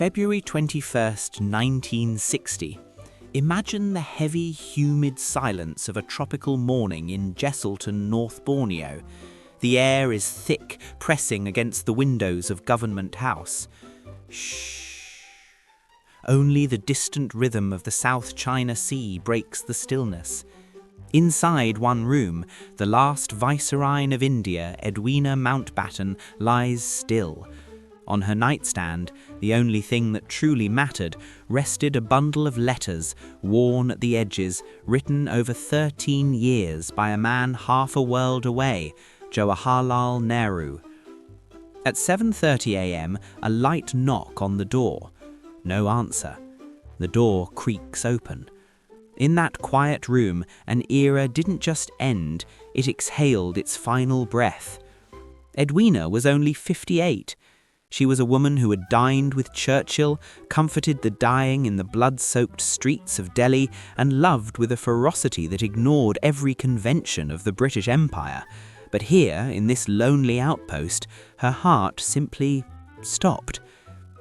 February 21st, 1960. Imagine the heavy, humid silence of a tropical morning in Jesselton, North Borneo. The air is thick, pressing against the windows of Government House. Shh. Only the distant rhythm of the South China Sea breaks the stillness. Inside one room, the last Viceroy of India, Edwina Mountbatten, lies still. On her nightstand, the only thing that truly mattered, rested a bundle of letters, worn at the edges, written over 13 years by a man half a world away, Jawaharlal Nehru. At 7:30 a.m., a light knock on the door. No answer. The door creaks open. In that quiet room, an era didn't just end, it exhaled its final breath. Edwina was only 58. She was a woman who had dined with Churchill, comforted the dying in the blood-soaked streets of Delhi, and loved with a ferocity that ignored every convention of the British Empire. But here, in this lonely outpost, her heart simply stopped.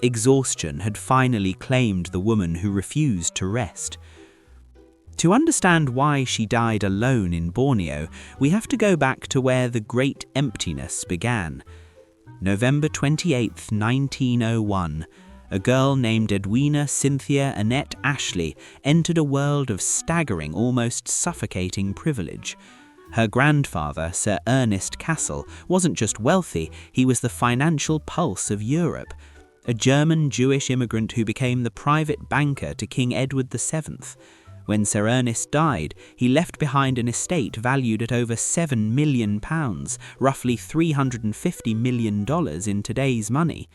Exhaustion had finally claimed the woman who refused to rest. To understand why she died alone in Borneo, we have to go back to where the great emptiness began. November 28th, 1901, a girl named Edwina Cynthia Annette Ashley entered a world of staggering, almost suffocating privilege. Her grandfather, Sir Ernest Cassel, wasn't just wealthy, he was the financial pulse of Europe. A German Jewish immigrant who became the private banker to King Edward VII. When Sir Ernest died, he left behind an estate valued at over £7 million, roughly $350 million in today's money.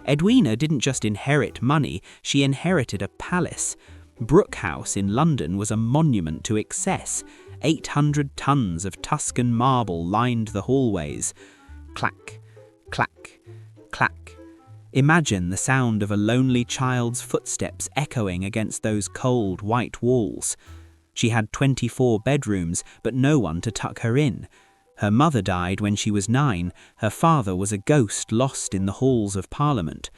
Edwina didn't just inherit money, she inherited a palace. Brook House in London was a monument to excess. 800 tons of Tuscan marble lined the hallways. Clack, clack, clack. Imagine the sound of a lonely child's footsteps echoing against those cold, white walls. She had 24 bedrooms, but no one to tuck her in. Her mother died when she was 9. Her father was a ghost lost in the halls of Parliament.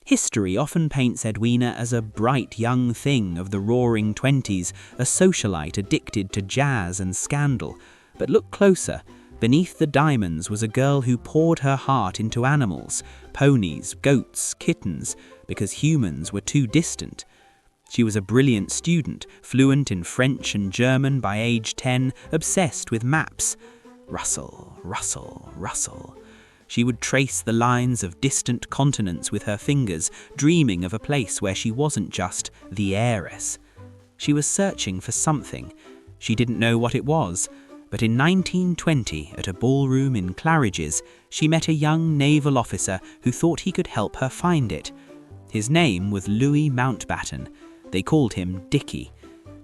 History often paints Edwina as a bright young thing of the roaring 20s, a socialite addicted to jazz and scandal. But look closer. Beneath the diamonds was a girl who poured her heart into animals, ponies, goats, kittens, because humans were too distant. She was a brilliant student, fluent in French and German by age 10, obsessed with maps. Rustle, rustle, rustle. She would trace the lines of distant continents with her fingers, dreaming of a place where she wasn't just the heiress. She was searching for something. She didn't know what it was. But in 1920, at a ballroom in Claridge's, she met a young naval officer who thought he could help her find it. His name was Louis Mountbatten. They called him Dickie.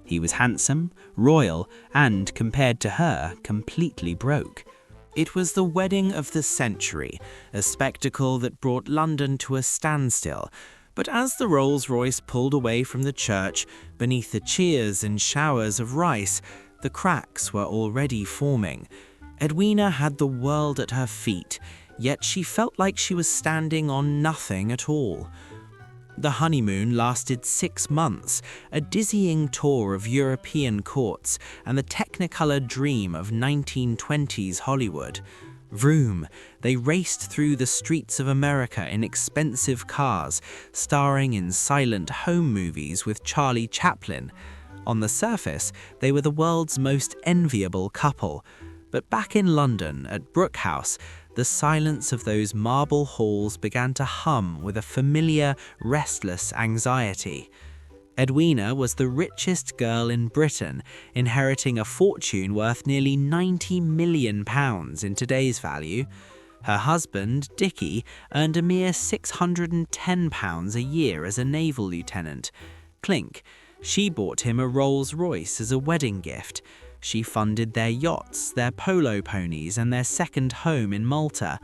He was handsome, royal, and, compared to her, completely broke. It was the wedding of the century, a spectacle that brought London to a standstill. But as the Rolls-Royce pulled away from the church, beneath the cheers and showers of rice, the cracks were already forming. Edwina had the world at her feet, yet she felt like she was standing on nothing at all. The honeymoon lasted 6 months, a dizzying tour of European courts and the technicolor dream of 1920s Hollywood. Vroom, they raced through the streets of America in expensive cars, starring in silent home movies with Charlie Chaplin. On the surface, they were the world's most enviable couple. But back in London, at Brook House, the silence of those marble halls began to hum with a familiar, restless anxiety. Edwina was the richest girl in Britain, inheriting a fortune worth nearly £90 million in today's value. Her husband, Dickie, earned a mere £610 a year as a naval lieutenant. Clink. She bought him a Rolls-Royce as a wedding gift. She funded their yachts, their polo ponies, and their second home in Malta.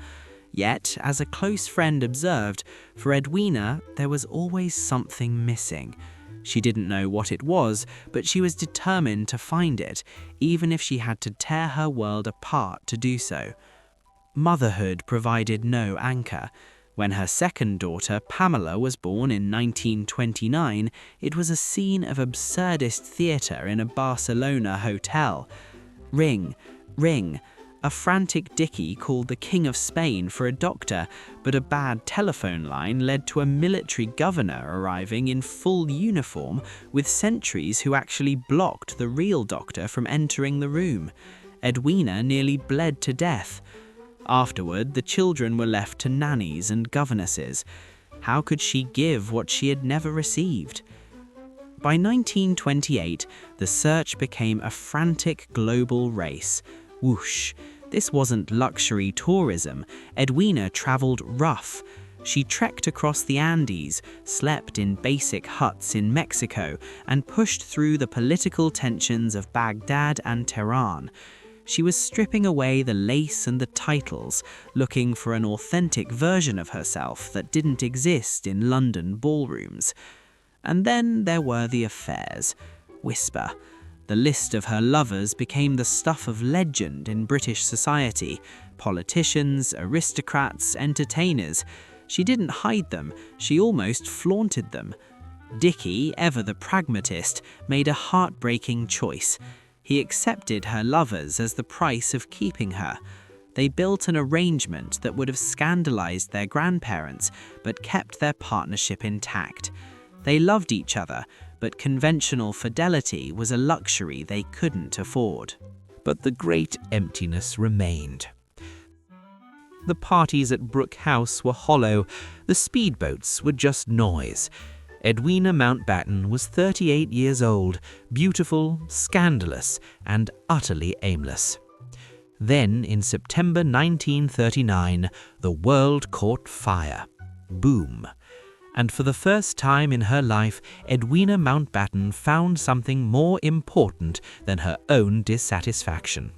Yet, as a close friend observed, for Edwina, there was always something missing. She didn't know what it was, but she was determined to find it, even if she had to tear her world apart to do so. Motherhood provided no anchor. When her second daughter, Pamela, was born in 1929, it was a scene of absurdist theatre in a Barcelona hotel. Ring, ring. A frantic Dickie called the King of Spain for a doctor, but a bad telephone line led to a military governor arriving in full uniform with sentries who actually blocked the real doctor from entering the room. Edwina nearly bled to death. Afterward, the children were left to nannies and governesses. How could she give what she had never received? By 1928, the search became a frantic global race. Whoosh! This wasn't luxury tourism. Edwina traveled rough. She trekked across the Andes, slept in basic huts in Mexico, and pushed through the political tensions of Baghdad and Tehran. She was stripping away the lace and the titles, looking for an authentic version of herself that didn't exist in London ballrooms. And then there were the affairs. Whisper. The list of her lovers became the stuff of legend in British society. Politicians, aristocrats, entertainers. She didn't hide them, she almost flaunted them. Dickie, ever the pragmatist, made a heartbreaking choice. He accepted her lovers as the price of keeping her. They built an arrangement that would have scandalized their grandparents, but kept their partnership intact. They loved each other, but conventional fidelity was a luxury they couldn't afford. But the great emptiness remained. The parties at Brook House were hollow, the speedboats were just noise. Edwina Mountbatten was 38 years old, beautiful, scandalous, and utterly aimless. Then, in September 1939, the world caught fire. Boom. And for the first time in her life, Edwina Mountbatten found something more important than her own dissatisfaction.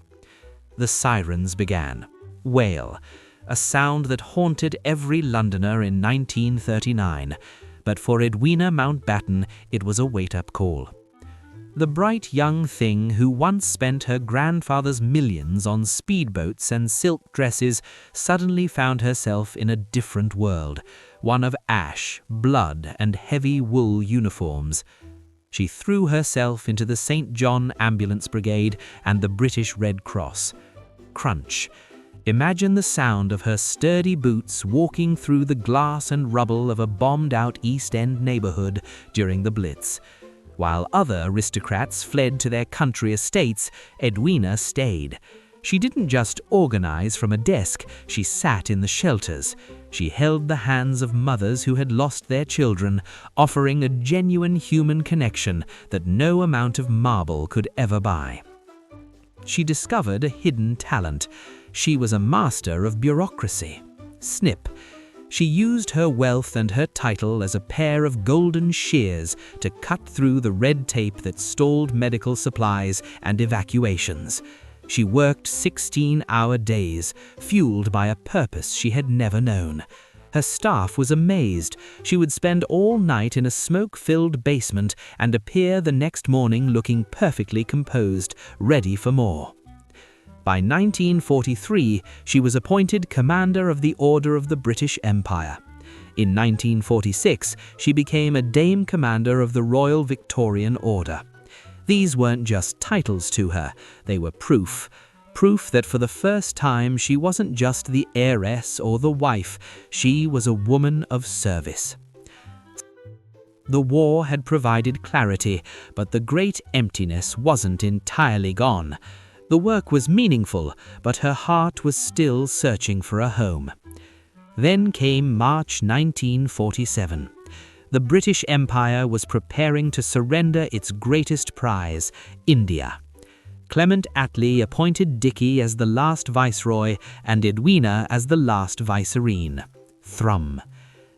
The sirens began. Wail, a sound that haunted every Londoner in 1939. But for Edwina Mountbatten, it was a wake-up call. The bright young thing who once spent her grandfather's millions on speedboats and silk dresses suddenly found herself in a different world, one of ash, blood, and heavy wool uniforms. She threw herself into the St. John Ambulance Brigade and the British Red Cross. Crunch. Imagine the sound of her sturdy boots walking through the glass and rubble of a bombed-out East End neighborhood during the Blitz. While other aristocrats fled to their country estates, Edwina stayed. She didn't just organize from a desk, she sat in the shelters. She held the hands of mothers who had lost their children, offering a genuine human connection that no amount of marble could ever buy. She discovered a hidden talent. She was a master of bureaucracy. Snip. She used her wealth and her title as a pair of golden shears to cut through the red tape that stalled medical supplies and evacuations. She worked 16-hour days, fueled by a purpose she had never known. Her staff was amazed. She would spend all night in a smoke-filled basement and appear the next morning looking perfectly composed, ready for more. By 1943, she was appointed Commander of the Order of the British Empire. In 1946, she became a Dame Commander of the Royal Victorian Order. These weren't just titles to her, they were proof that for the first time she wasn't just the heiress or the wife, she was a woman of service. The war had provided clarity, but the great emptiness wasn't entirely gone. The work was meaningful, but her heart was still searching for a home. Then came March 1947. The British Empire was preparing to surrender its greatest prize, India. Clement Attlee appointed Dickie as the last viceroy and Edwina as the last vicereine. Thrum.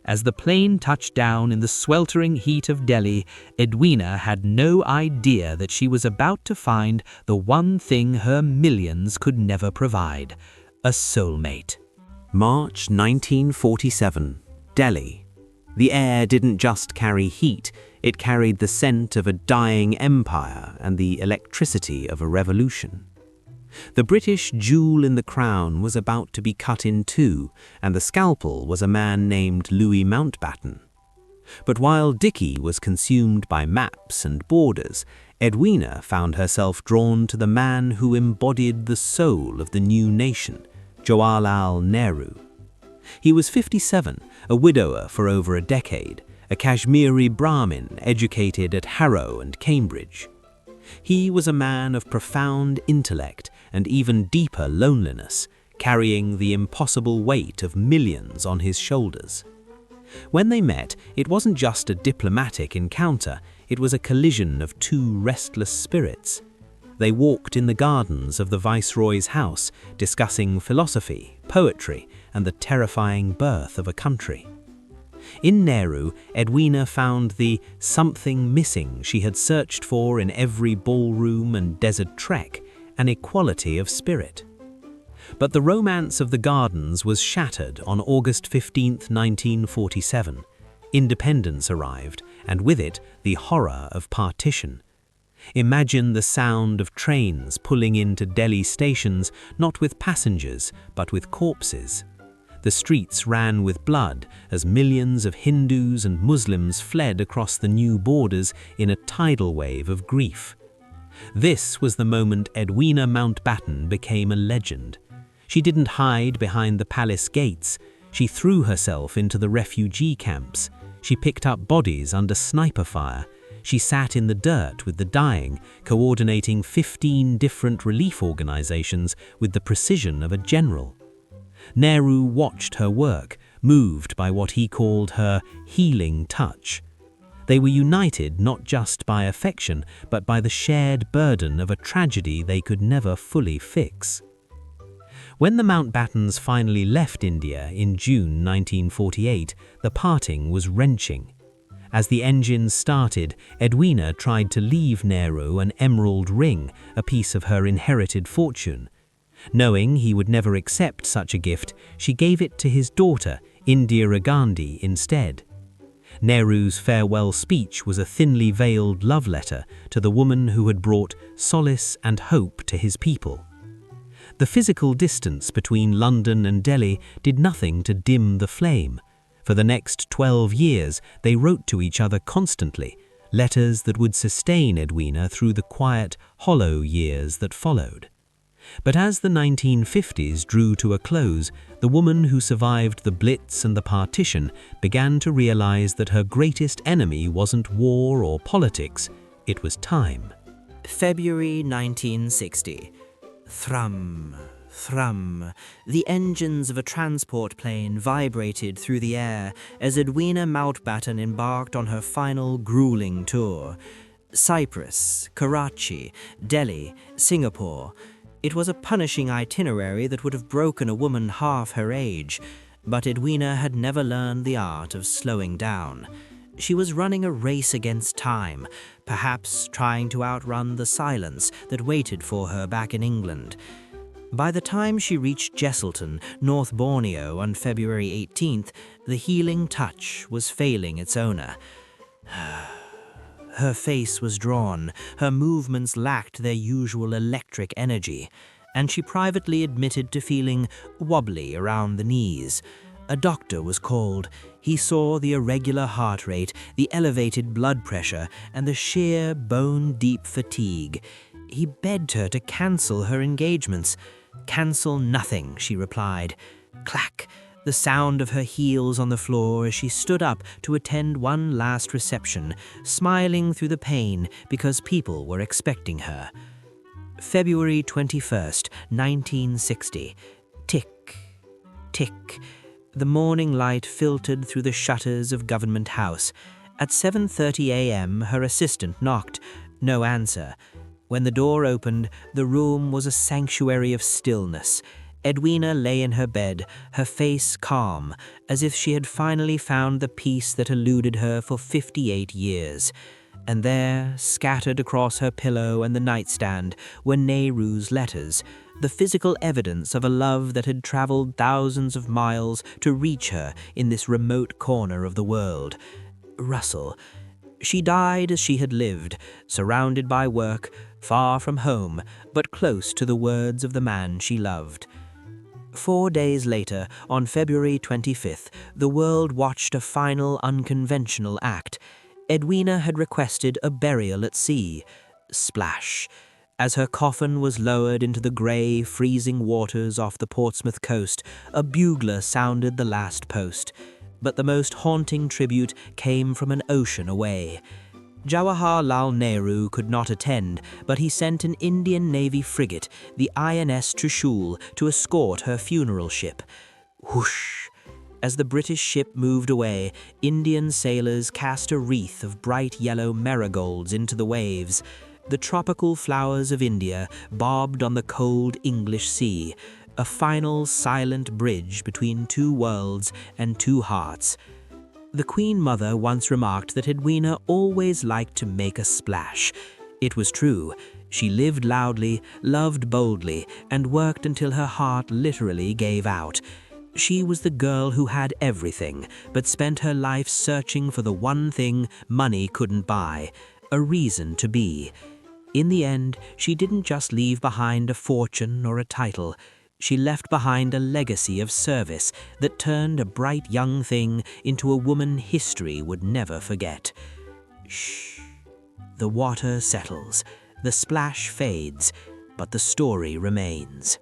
As the plane touched down in the sweltering heat of Delhi, Edwina had no idea that she was about to find the one thing her millions could never provide, a soulmate. March 1947, Delhi. The air didn't just carry heat, it carried the scent of a dying empire and the electricity of a revolution. The British jewel in the crown was about to be cut in two, and the scalpel was a man named Louis Mountbatten. But while Dicky was consumed by maps and borders, Edwina found herself drawn to the man who embodied the soul of the new nation, Jawaharlal Nehru. He was 57, a widower for over a decade, a Kashmiri Brahmin educated at Harrow and Cambridge. He was a man of profound intellect and even deeper loneliness, carrying the impossible weight of millions on his shoulders. When they met, it wasn't just a diplomatic encounter, it was a collision of two restless spirits. They walked in the gardens of the Viceroy's house, discussing philosophy, poetry, and the terrifying birth of a country. In Nehru, Edwina found the something missing she had searched for in every ballroom and desert trek, an equality of spirit. But the romance of the gardens was shattered on August 15, 1947. Independence arrived, and with it, the horror of partition. Imagine the sound of trains pulling into Delhi stations, not with passengers, but with corpses. The streets ran with blood as millions of Hindus and Muslims fled across the new borders in a tidal wave of grief. This was the moment Edwina Mountbatten became a legend. She didn't hide behind the palace gates. She threw herself into the refugee camps. She picked up bodies under sniper fire. She sat in the dirt with the dying, coordinating 15 different relief organizations with the precision of a general. Nehru watched her work, moved by what he called her healing touch. They were united not just by affection, but by the shared burden of a tragedy they could never fully fix. When the Mountbattens finally left India in June 1948, the parting was wrenching. As the engines started, Edwina tried to leave Nehru an emerald ring, a piece of her inherited fortune. Knowing he would never accept such a gift, she gave it to his daughter, Indira Gandhi, instead. Nehru's farewell speech was a thinly veiled love letter to the woman who had brought solace and hope to his people. The physical distance between London and Delhi did nothing to dim the flame. For the next 12 years, they wrote to each other constantly, letters that would sustain Edwina through the quiet, hollow years that followed. But as the 1950s drew to a close, the woman who survived the Blitz and the partition began to realize that her greatest enemy wasn't war or politics, it was time. February 1960. Thrum, thrum. The engines of a transport plane vibrated through the air as Edwina Mountbatten embarked on her final grueling tour. Cyprus, Karachi, Delhi, Singapore. It was a punishing itinerary that would have broken a woman half her age, but Edwina had never learned the art of slowing down. She was running a race against time, perhaps trying to outrun the silence that waited for her back in England. By the time she reached Jesselton, North Borneo on February 18th, the healing touch was failing its owner. Her face was drawn, her movements lacked their usual electric energy, and she privately admitted to feeling wobbly around the knees. A doctor was called. He saw the irregular heart rate, the elevated blood pressure, and the sheer bone-deep fatigue. He begged her to cancel her engagements. "Cancel nothing," she replied. Clack! The sound of her heels on the floor as she stood up to attend one last reception, smiling through the pain because people were expecting her. February 21st, 1960. Tick, tick. The morning light filtered through the shutters of Government House. At 7:30 a.m., her assistant knocked. No answer. When the door opened, the room was a sanctuary of stillness. Edwina lay in her bed, her face calm, as if she had finally found the peace that eluded her for 58 years. And there, scattered across her pillow and the nightstand, were Nehru's letters, the physical evidence of a love that had traveled thousands of miles to reach her in this remote corner of the world. Rustle. She died as she had lived, surrounded by work, far from home, but close to the words of the man she loved. 4 days later, on February 25th, the world watched a final unconventional act. Edwina had requested a burial at sea. Splash! As her coffin was lowered into the grey, freezing waters off the Portsmouth coast, a bugler sounded the last post. But the most haunting tribute came from an ocean away. Jawaharlal Nehru could not attend, but he sent an Indian Navy frigate, the INS Trishul, to escort her funeral ship. Whoosh! As the British ship moved away, Indian sailors cast a wreath of bright yellow marigolds into the waves. The tropical flowers of India bobbed on the cold English sea, a final silent bridge between two worlds and two hearts. The Queen Mother once remarked that Edwina always liked to make a splash. It was true. She lived loudly, loved boldly, and worked until her heart literally gave out. She was the girl who had everything, but spent her life searching for the one thing money couldn't buy, a reason to be. In the end, she didn't just leave behind a fortune or a title. She left behind a legacy of service that turned a bright young thing into a woman history would never forget. Shh. The water settles, the splash fades, but the story remains.